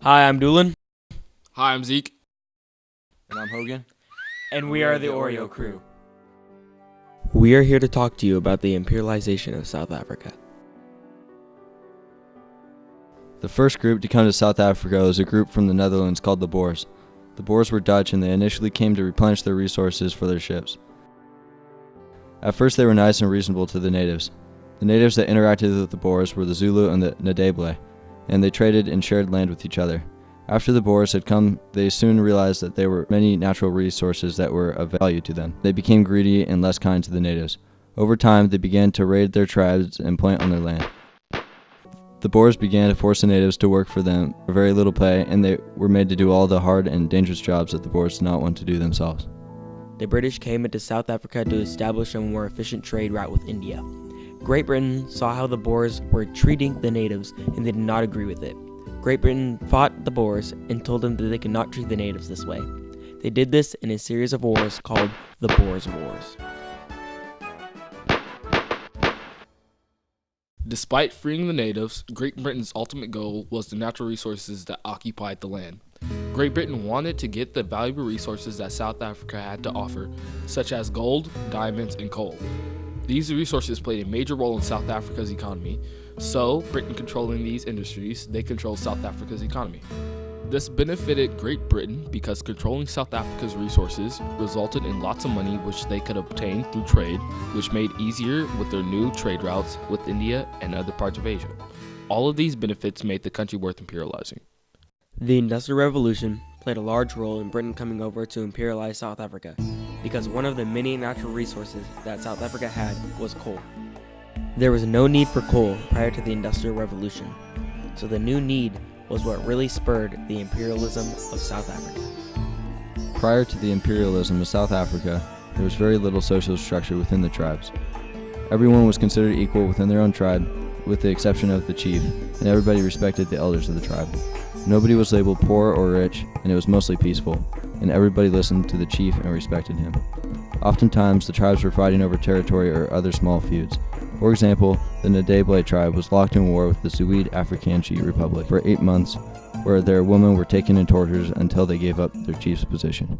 Hi, I'm Doolin. Hi, I'm Zeke. And I'm Hogan. And we are the Oreo crew. We are here to talk to you about the imperialization of South Africa. The first group to come to South Africa was a group from the Netherlands called the Boers. The Boers were Dutch and they initially came to replenish their resources for their ships. At first they were nice and reasonable to the natives. The natives that interacted with the Boers were the Zulu and the Ndebele, and they traded and shared land with each other. After the Boers had come, they soon realized that there were many natural resources that were of value to them. They became greedy and less kind to the natives. Over time, they began to raid their tribes and plant on their land. The Boers began to force the natives to work for them for very little pay, and they were made to do all the hard and dangerous jobs that the Boers did not want to do themselves. The British came into South Africa to establish a more efficient trade route with India. Great Britain saw how the Boers were treating the natives, and they did not agree with it. Great Britain fought the Boers and told them that they could not treat the natives this way. They did this in a series of wars called the Boers' Wars. Despite freeing the natives, Great Britain's ultimate goal was the natural resources that occupied the land. Great Britain wanted to get the valuable resources that South Africa had to offer, such as gold, diamonds, and coal. These resources played a major role in South Africa's economy, so Britain controlling these industries, they controlled South Africa's economy. This benefited Great Britain because controlling South Africa's resources resulted in lots of money which they could obtain through trade, which made easier with their new trade routes with India and other parts of Asia. All of these benefits made the country worth imperializing. The Industrial Revolution played a large role in Britain coming over to imperialize South Africa, because one of the many natural resources that South Africa had was coal. There was no need for coal prior to the Industrial Revolution, so the new need was what really spurred the imperialism of South Africa. Prior to the imperialism of South Africa, there was very little social structure within the tribes. Everyone was considered equal within their own tribe, with the exception of the chief, and everybody respected the elders of the tribe. Nobody was labeled poor or rich, and it was mostly peaceful, and everybody listened to the chief and respected him. Oftentimes, the tribes were fighting over territory or other small feuds. For example, the Ndebele tribe was locked in war with the Zuid-Afrikaanse Republic for 8 months, where their women were taken in tortures until they gave up their chief's position.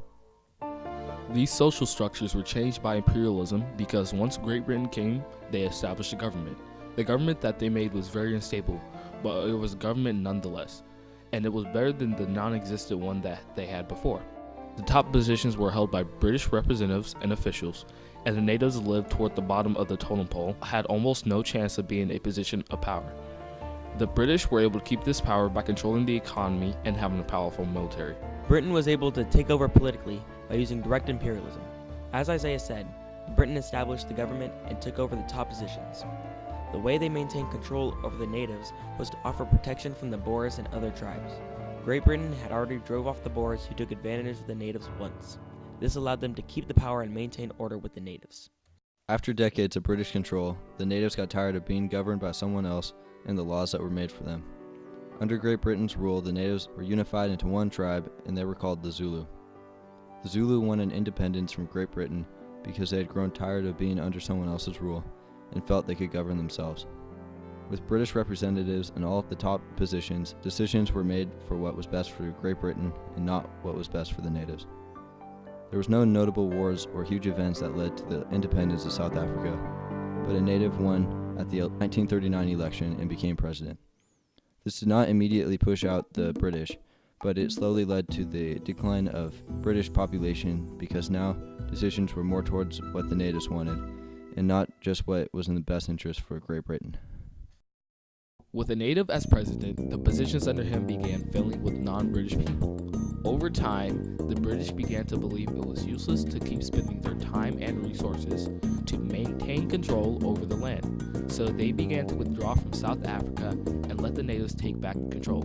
These social structures were changed by imperialism because once Great Britain came, they established a government. The government that they made was very unstable, but it was a government nonetheless, and it was better than the non-existent one that they had before. The top positions were held by British representatives and officials, and the natives lived toward the bottom of the totem pole, had almost no chance of being in a position of power. The British were able to keep this power by controlling the economy and having a powerful military. Britain was able to take over politically by using direct imperialism. As Isaiah said, Britain established the government and took over the top positions. The way they maintained control over the natives was to offer protection from the Boers and other tribes. Great Britain had already drove off the Boers who took advantage of the natives once. This allowed them to keep the power and maintain order with the natives. After decades of British control, the natives got tired of being governed by someone else and the laws that were made for them. Under Great Britain's rule, the natives were unified into one tribe, and they were called the Zulu. The Zulu wanted independence from Great Britain because they had grown tired of being under someone else's rule and felt they could govern themselves. With British representatives in all of the top positions, decisions were made for what was best for Great Britain and not what was best for the natives. There was no notable wars or huge events that led to the independence of South Africa, but a native won at the 1939 election and became president. This did not immediately push out the British, but it slowly led to the decline of British population because now decisions were more towards what the natives wanted and not just what was in the best interest for Great Britain. With a native as president, the positions under him began filling with non-British people. Over time, the British began to believe it was useless to keep spending their time and resources to maintain control over the land, so they began to withdraw from South Africa and let the natives take back control.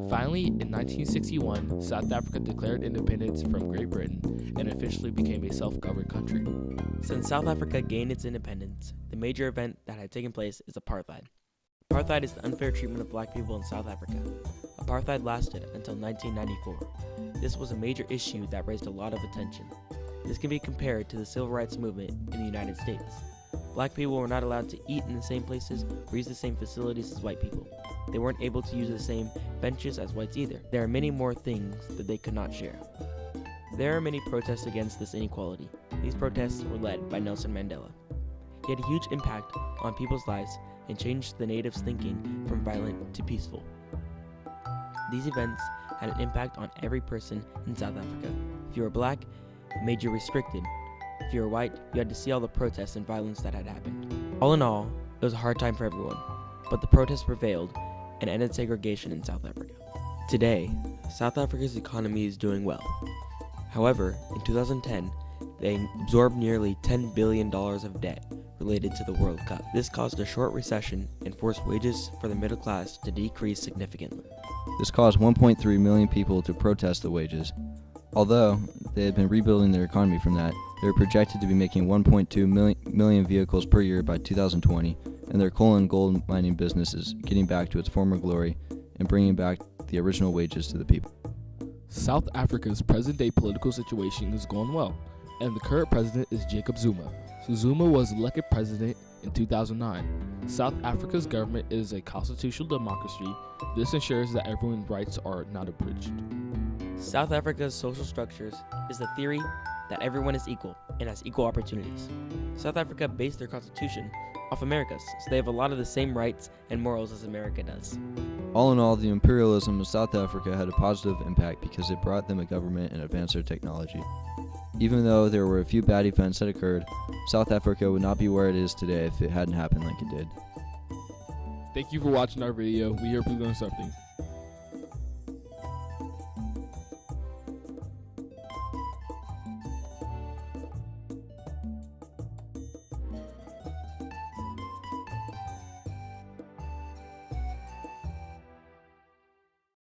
Finally, in 1961, South Africa declared independence from Great Britain and officially became a self-governed country. Since South Africa gained its independence, the major event that had taken place is apartheid. Apartheid is the unfair treatment of black people in South Africa. Apartheid lasted until 1994. This was a major issue that raised a lot of attention. This can be compared to the civil rights movement in the United States. Black people were not allowed to eat in the same places or use the same facilities as white people. They weren't able to use the same benches as whites either. There are many more things that they could not share. There are many protests against this inequality. These protests were led by Nelson Mandela. He had a huge impact on people's lives and changed the natives' thinking from violent to peaceful. These events had an impact on every person in South Africa. If you were black, it made you restricted. If you were white, you had to see all the protests and violence that had happened. All in all, it was a hard time for everyone, but the protests prevailed and ended segregation in South Africa. Today, South Africa's economy is doing well. However, in 2010, they absorbed nearly $10 billion of debt related to the World Cup. This caused a short recession and forced wages for the middle class to decrease significantly. This caused 1.3 million people to protest the wages. Although they had been rebuilding their economy from that, they were projected to be making 1.2 million vehicles per year by 2020, and their coal and gold mining business is getting back to its former glory and bringing back the original wages to the people. South Africa's present-day political situation is going well, and the current president is Jacob Zuma. Zuma was elected president in 2009. South Africa's government is a constitutional democracy. This ensures that everyone's rights are not abridged. South Africa's social structures is the theory that everyone is equal and has equal opportunities. South Africa based their constitution off America's, so they have a lot of the same rights and morals as America does. All in all, the imperialism of South Africa had a positive impact because it brought them a government and advanced their technology. Even though there were a few bad events that occurred, South Africa would not be where it is today if it hadn't happened like it did. Thank you for watching our video. We hope you learned something.